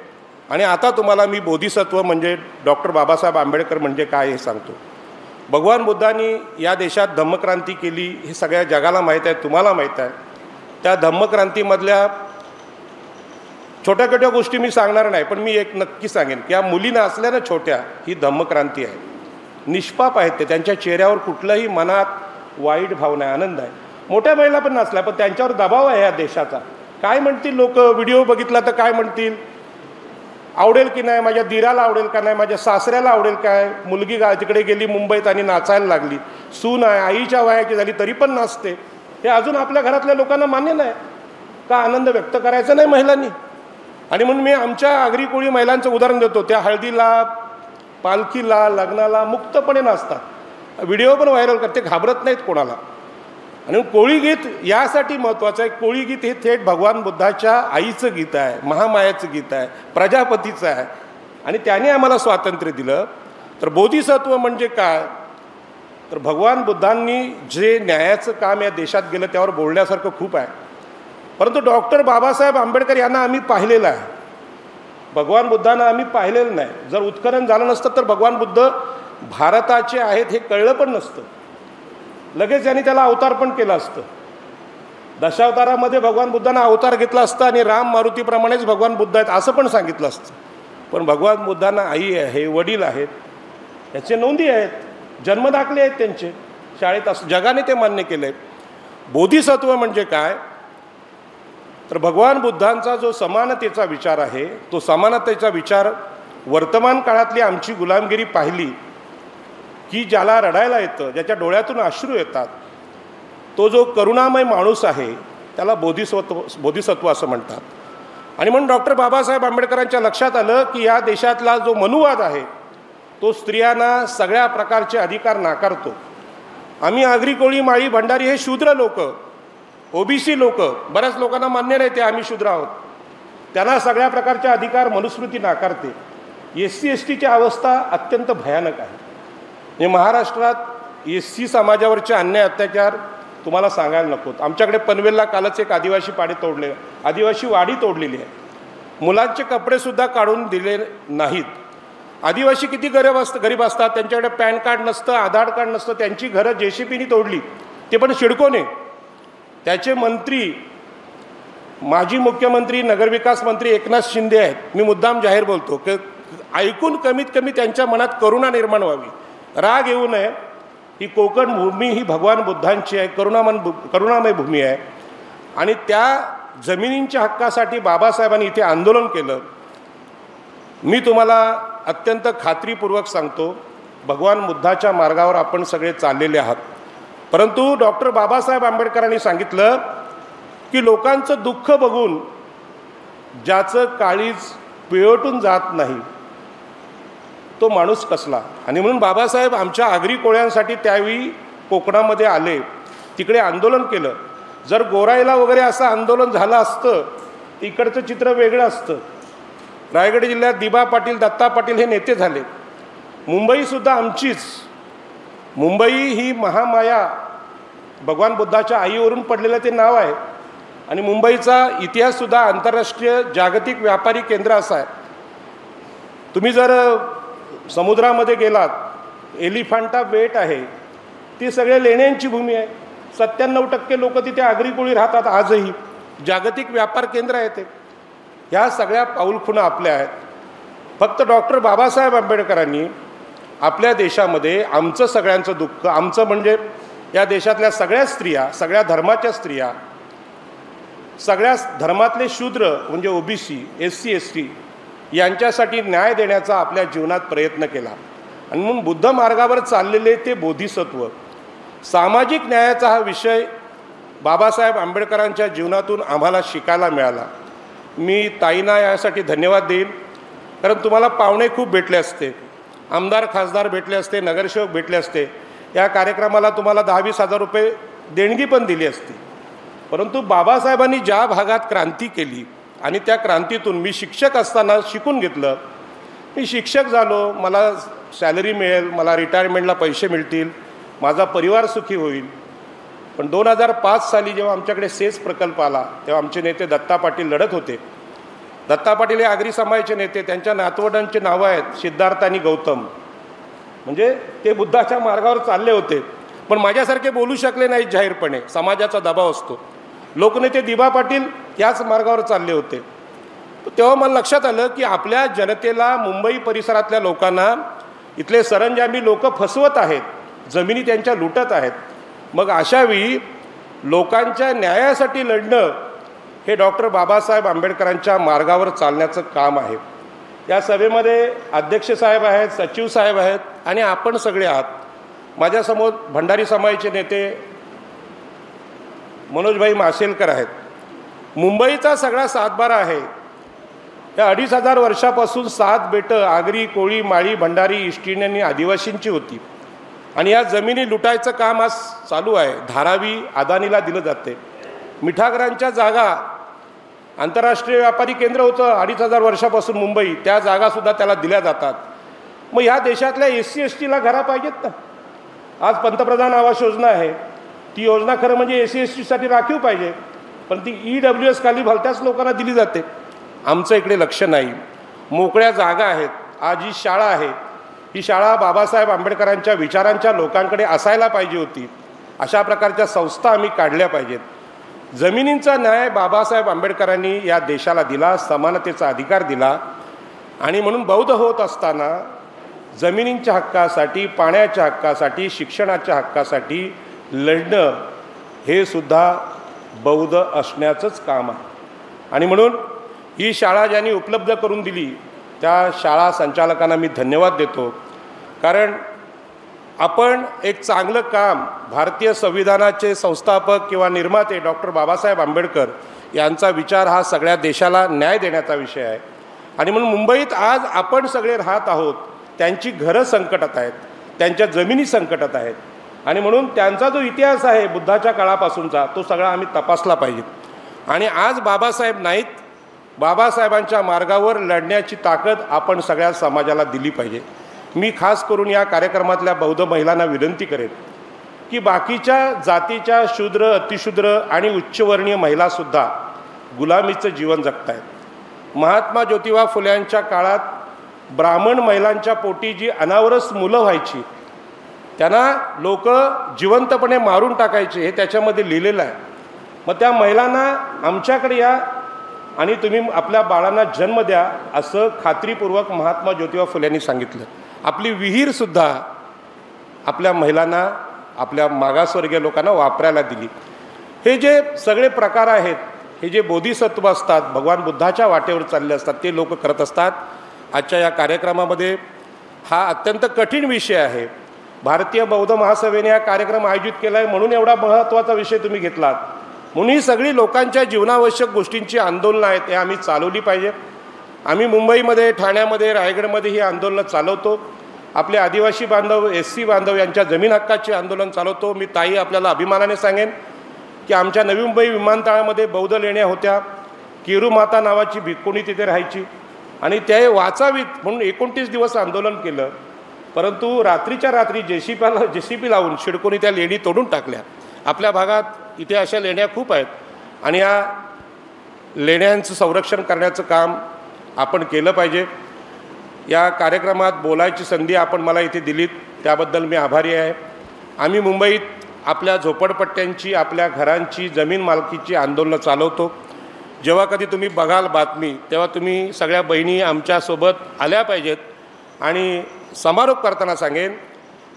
आणि आता तुम्हाला मी बोधिसत्व म्हणजे डॉक्टर बाबासाहेब आंबेडकर म्हणजे काय हे सांगतो. भगवान बुद्धांनी या देशात धम्मक्रांती केली, हे सगळ्या जगाला माहीत आहे, तुम्हाला माहीत आहे. त्या धम्मक्रांतीमधल्या छोट्या छोट्या गोष्टी मी सांगणार नाही, पण मी एक नक्की सांगेन की या मुलीनं असल्यानं छोट्या, ही धम्मक्रांती आहे. निष्पाप आहेत ते, त्यांच्या चेहऱ्यावर कुठल्याही मनात वाईट भावना आहे, आनंद आहे. मोठ्या महिला पण नसल्या, पण त्यांच्यावर दबाव आहे या देशाचा. काय म्हणतील लोक? व्हिडिओ बघितला तर काय म्हणतील? आवडेल की नाही, माझ्या दिराला आवडेल का नाही, माझ्या सासऱ्याला आवडेल काय? मुलगी तिकडे गेली मुंबईत आणि नाचायला लागली, सून आहे, आईच्या वयाची झाली तरी पण नाचते. हे अजून आपल्या घरातल्या लोकांना मान्य नाही का? आनंद व्यक्त करायचा नाही महिलांनी? आणि म्हणून मी आमच्या आगरी कोळी महिलांचं उदाहरण देतो. त्या हळदीला, पालखीला, लग्नाला मुक्तपणे नाचतात, व्हिडिओ पण व्हायरल करते, घाबरत नाहीत कोणाला. आणि कोळी गीत यासाठी महत्त्वाचं आहे. कोळी गीत हे थेट भगवान बुद्धाच्या आईचं गीत आहे, महामायाचं गीत आहे, प्रजापतीचं आहे. आणि त्याने आम्हाला स्वातंत्र्य दिलं. तर बोधिसत्व म्हणजे काय? तर भगवान बुद्धांनी जे न्यायाचं काम या देशात गेलं त्यावर बोलण्यासारखं खूप आहे. परंतु डॉक्टर बाबासाहेब आंबेडकर यांना आम्ही पाहिलेलं आहे, भगवान बुद्धांना आम्ही पाहिलेलं नाही. जर उत्खनन झालं नसतं तर भगवान बुद्ध भारताचे आहेत हे कळलं पण नसतं. लगेच यांनी त्याला अवतार पण केलं असतं. दशावतारामध्ये भगवान बुद्धांना अवतार घेतला असता आणि राम मारुतीप्रमाणेच भगवान बुद्ध आहेत असं पण सांगितलं असतं. पण भगवान बुद्धांना आई आहे, वडील आहेत, याचे नोंदी आहेत, जन्मदाखले आहेत त्यांचे शाळेत, असं जगाने ते मान्य केलं आहे. बोधिसत्व म्हणजे काय तर भगवान बुद्धांचा जो समानतेचा विचार आहे, तो समानतेचा विचार वर्तमान काळातली आमची गुलामगिरी पाहिली की ज्याला रडायला येतं, ज्याच्या डोळ्यातून अश्रू येतात, तो जो करुणामय माणूस आहे त्याला बोधिसत्व असं म्हणतात. आणि म्हणून डॉक्टर बाबासाहेब आंबेडकरांच्या लक्षात आलं की या देशातला जो मनुवाद आहे तो स्त्रियांना सगळ्या प्रकारचे अधिकार नाकारतो. आम्ही आगरी, कोळी, माळी, भंडारी हे शूद्र लोक, ओबीसी लोक, बऱ्याच लोकांना मान्य नाही ते आम्ही शूद्र आहोत, त्यांना सगळ्या प्रकारचे अधिकार मनुस्मृती नाकारते. SC STची अवस्था अत्यंत भयानक आहे. म्हणजे महाराष्ट्रात SC समाजावरचे अन्याय अत्याचार तुम्हाला सांगायला नकोत. आमच्याकडे पनवेलला कालच एक आदिवासी वाडी तोडलेली आहे. मुलांचे कपडेसुद्धा काढून दिले नाहीत. आदिवासी किती गरीब असतात, त्यांच्याकडे पॅन कार्ड नसतं, आधार कार्ड नसतं, त्यांची घरं JCPनी तोडली, ते पण सिडकोने. त्याचे मंत्री, माजी मुख्यमंत्री, नगरविकास मंत्री एकनाथ शिंदे आहेत. मी मुद्दाम जाहीर बोलतो की ऐकून कमीत कमी त्यांच्या मनात करुणा निर्माण व्हावी, राग येऊ नये. ही कोकण भूमी ही भगवान बुद्धांची आहे, करुणामय भूमी आहे. आणि त्या जमिनींच्या हक्कासाठी बाबासाहेबांनी इथे आंदोलन केलं. मी तुम्हाला अत्यंत खात्रीपूर्वक सांगतो, भगवान बुद्धाच्या मार्गावर आपण सगळे चाललेले आहात. परंतु डॉक्टर बाबासाहेब आंबेडकरांनी सांगितलं की लोकांचं दुःख बघून ज्याचं काळीज पिळवटून जात नाही तो माणूस कसला. आणि म्हणून बाबासाहेब आमच्या आगरी कोळ्यांसाठी त्यावेळी कोकणामध्ये आले, तिकडे आंदोलन केलं. जर गोराईला वगैरे असं आंदोलन झालं असतं इकडचं चित्र वेगळं असतं. रायगड जिल्ह्यात दिबा पाटील, दत्ता पाटील हे नेते झाले. मुंबईसुद्धा आमचीच. मुंबई ही महामाया भगवान बुद्धाच्या आईवरून पडलेलं ते नाव आहे. आणि मुंबईचा इतिहाससुद्धा आंतरराष्ट्रीय जागतिक व्यापारी केंद्र असा आहे. तुम्ही जर समुद्रामध्ये गेलात, एलिफंटा बेट आहे, ती सगळे लेण्यांची भूमी आहे. 97% लोक तिथे आगरी कोळी राहतात आजही. जागतिक व्यापार केंद्र आहे ते. ह्या सगळ्या पाऊलखुणा आपल्या आहेत. फक्त डॉक्टर बाबासाहेब आंबेडकरांनी आपल्या देशामध्ये आमचं सगळ्यांचं दुःख, आमचं म्हणजे या देशातल्या सगळ्या स्त्रिया, सगळ्या धर्माच्या स्त्रिया, सगळ्या धर्मातले शूद्र म्हणजे OBC, SC ST यांच्यासाठी न्याय देण्याचा आपल्या जीवनात प्रयत्न केला. आणि म्हणून बुद्ध मार्गावर चाललेले ते बोधिसत्व, सामाजिक न्यायाचा हा विषय बाबासाहेब आंबेडकरांच्या जीवनातून आम्हाला शिकायला मिळाला. मी ताईंना यासाठी धन्यवाद देईन, कारण तुम्हाला पाहुणे खूप भेटले असते, आमदार खासदार भेटले असते, नगरसेवक भेटले असते, या कार्यक्रमाला तुम्हाला 10-20 हजार रुपये देणगी पण दिली असती. परंतु बाबासाहेबांनी ज्या भागात क्रांती केली आणि त्या क्रांतीतून मी शिक्षक असताना शिकून घेतलं. मी शिक्षक झालो, मला सॅलरी मिळेल, मला रिटायरमेंटला पैसे मिळतील, माझा परिवार सुखी होईल. पण 2005 साली जेव्हा आमच्याकडे सेस प्रकल्प आला तेव्हा आमचे नेते दत्ता पाटील लढत होते. दत्ता पाटील हे आगरी समाजाचे नेते, त्यांच्या नातवंडांची नावं आहेत सिद्धार्थ आणि गौतम. म्हणजे ते बुद्धाच्या मार्गावर चालले होते, पण माझ्यासारखे बोलू शकले नाहीत जाहीरपणे, समाजाचा दबाव असतो. लोकनेते दिबा पाटील याच मार्गावर चालले होते. तेव्हा मला लक्षात आलं की आपल्या जनतेला, मुंबई परिसरातल्या लोकांना इथले सरंजामी लोक फसवत आहेत, जमिनी त्यांच्या लुटत आहेत. मग अशावेळी लोकांच्या न्यायासाठी लढणं हे डॉक्टर बाबासाहेब आंबेडकरांच्या मार्गावर चालण्याचं काम आहे. या सभेमध्ये अध्यक्ष साहेब आहेत, सचिव साहेब आहेत आणि आपण सगळे आहात. माझ्यासमोर भंडारी समाजाचे नेते मनोजभाई मासेलकर आहेत. मुंबईचा सगळा सातबारा आहे. या 2500 वर्षापासून 7 बेटं आगरी, कोळी, माळी, भंडारी, इष्टिणी आणि आदिवासींची होती. आणि या जमिनी लुटायचं काम आज चालू आहे. धारावी अदानीला दिलं जाते. मिठागरांच्या जागा, आंतरराष्ट्रीय व्यापारी केंद्र होतं 2500 वर्षापासून मुंबई, त्या जागासुद्धा त्याला दिल्या जातात. मग ह्या देशातल्या SC STला घरा पाहिजेत ना. आज पंतप्रधान आवास योजना आहे, ती योजना खरं म्हणजे SC STसाठी राखीव पाहिजे, पण ती EWS खाली भलत्याच लोकांना दिली जाते. आमचं इकडे लक्ष नाही. मोकळ्या जागा आहेत. आज ही शाळा आहे, ही शाळा बाबासाहेब आंबेडकरांच्या विचारांच्या लोकांकडे असायला पाहिजे होती. अशा प्रकारच्या संस्था आम्ही काढल्या पाहिजेत. जमिनींचा न्याय बाबासाहेब आंबेडकरांनी या देशाला दिला, समानतेचा अधिकार दिला. आणि म्हणून बौद्ध होत असताना जमिनींच्या हक्कासाठी, पाण्याच्या हक्कासाठी, शिक्षणाच्या हक्कासाठी लढणं हे सुद्धा बौद्ध असण्याचंच काम आहे. आणि म्हणून ही शाळा ज्यांनी उपलब्ध करून दिली त्या शाळा संचालकांना मी धन्यवाद देतो. कारण आपण एक चांगलं काम, भारतीय संविधानाचे संस्थापक किंवा निर्माते डॉक्टर बाबासाहेब आंबेडकर यांचा विचार हा सगळ्या देशाला न्याय देण्याचा विषय आहे. आणि म्हणून मुंबईत आज आपण सगळे राहत आहोत, त्यांची घरं संकटात आहेत, त्यांच्या जमिनी संकटात आहेत. आणि म्हणून त्यांचा जो इतिहास आहे बुद्धाच्या काळापासूनचा तो सगळा आम्ही तपासला पाहिजे. आणि आज बाबासाहेब नाहीत, बाबासाहेबांच्या मार्गावर लढण्याची ताकद आपण सगळ्या समाजाला दिली पाहिजे. मी खास करून या कार्यक्रमातल्या बौद्ध महिलांना विनंती करेन की बाकीच्या जातीच्या शूद्र, अतिशूद्र आणि उच्चवर्णीय महिलासुद्धा गुलामीचं जीवन जगत आहेत. महात्मा ज्योतिबा फुल्यांच्या काळात ब्राह्मण महिलांच्या पोटी जी अनावरस मुलं व्हायची त्यांना लोक जिवंतपणे मारून टाकायचे, हे त्याच्यामध्ये लिहिलेलं आहे. मग त्या महिलांना आमच्याकडे या आणि तुम्ही आपल्या बाळांना जन्म द्या असं खात्रीपूर्वक महात्मा ज्योतिबा फुल्यांनी सांगितलं. आपली विहीरसुद्धा आपल्या महिलांना, आपल्या मागासवर्गीय लोकांना वापरायला दिली. हे जे सगळे प्रकार आहेत, हे जे बोधिसत्व असतात, भगवान बुद्धाच्या वाटेवर चालले असतात, ते लोक करत असतात. आजच्या या कार्यक्रमामध्ये हा अत्यंत कठीण विषय आहे. भारतीय बौद्ध महासभेने हा कार्यक्रम आयोजित केला आहे म्हणून एवढा महत्त्वाचा विषय तुम्ही घेतलात. म्हणून ही सगळी लोकांच्या जीवनावश्यक गोष्टींची आंदोलनं आहेत, हे आम्ही चालवली पाहिजे. आम्ही मुंबईमध्ये, ठाण्यामध्ये, रायगडमध्ये ही आंदोलनं चालवतो. आपले आदिवासी बांधव, SC बांधव यांच्या जमीन हक्काचे आंदोलन चालवतो. मी ताई आपल्याला अभिमानाने सांगेन की आमच्या नवी मुंबई विमानतळामध्ये बौद्ध लेण्या होत्या. केरू माता नावाची भिक्खुणी तिथे राहायची आणि ते वाचावीत म्हणून 29 दिवस आंदोलन केलं. परंतु रात्रीच्या रात्री JCP लावून शिडकोनी त्या लेणी तोडून टाकल्या. आपल्या भागात इथे अशा लेण्या खूप आहेत आणि या लेण्यांचं संरक्षण करण्याचं काम आपण केलं पाहिजे. या कार्यक्रमात बोलायची संधी आपण मला इथे दिलीत त्याबद्दल मी आभारी आहे. आम्ही मुंबईत आपल्या झोपडपट्ट्यांची, आपल्या घरांची, जमीन मालकीची आंदोलनं चालवतो. जेव्हा कधी तुम्ही बघाल बातमी तेव्हा तुम्ही सगळ्या बहिणी आमच्यासोबत आल्या पाहिजेत. आणि समारोप करताना सांगेन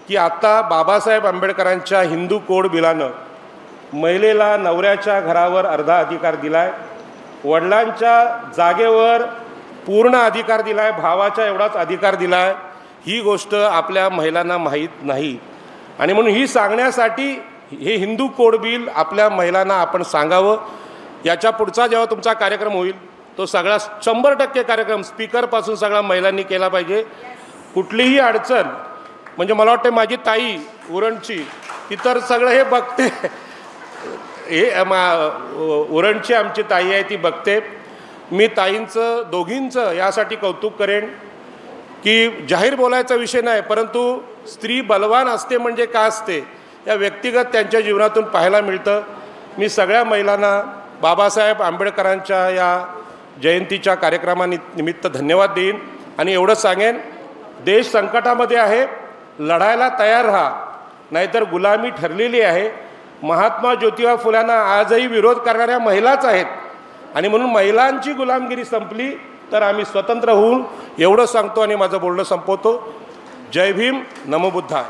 की आत्ता बाबासाहेब आंबेडकरांच्या हिंदू कोड बिलानं महिलेला नवऱ्याच्या घरावर अर्धा अधिकार दिला आहे, वडिलांच्या जागेवर पूर्ण अधिकार दिला आहे, भावाच्या एवढाच अधिकार दिला आहे. ही गोष्ट आपल्या महिलांना माहीत नाही. आणि म्हणून ही सांगण्यासाठी हे हिंदू कोड बिल आपल्या महिलांना आपण सांगावं. याच्या पुढचा जेव्हा तुमचा कार्यक्रम होईल तो सगळा 100% कार्यक्रम स्पीकरपासून सगळ्या महिलांनी केला पाहिजे. कुठलीही अडचण म्हणजे मला वाटतं माझी ताई उरणची ती तर सगळं हे बघते, हे उरणची आमची ताई आहे ती बघते. मी ताईंचं दोघींचं यासाठी कौतुक करेन की जाहीर बोलायचा विषय नाही, परंतु स्त्री बलवान असते म्हणजे का असते या व्यक्तिगत त्यांच्या जीवनातून पाहायला मिळतं. मी सगळ्या महिलांना बाबासाहेब आंबेडकरांच्या या जयंतीच्या कार्यक्रमानिमित्त धन्यवाद देईन आणि एवढंच सांगेन, देश संकटामध्ये आहे, लढायला तयार राहा, नाहीतर गुलामी ठरलेली आहे. महात्मा ज्योतिबा फुल्यांना आजही विरोध करणाऱ्या महिलाच आहेत आणि म्हणून महिलांची गुलामगिरी संपली तर आम्ही स्वतंत्र होऊ एवढं सांगतो आणि माझं बोलणं संपवतो. जय भीम, नमो बुद्धाय.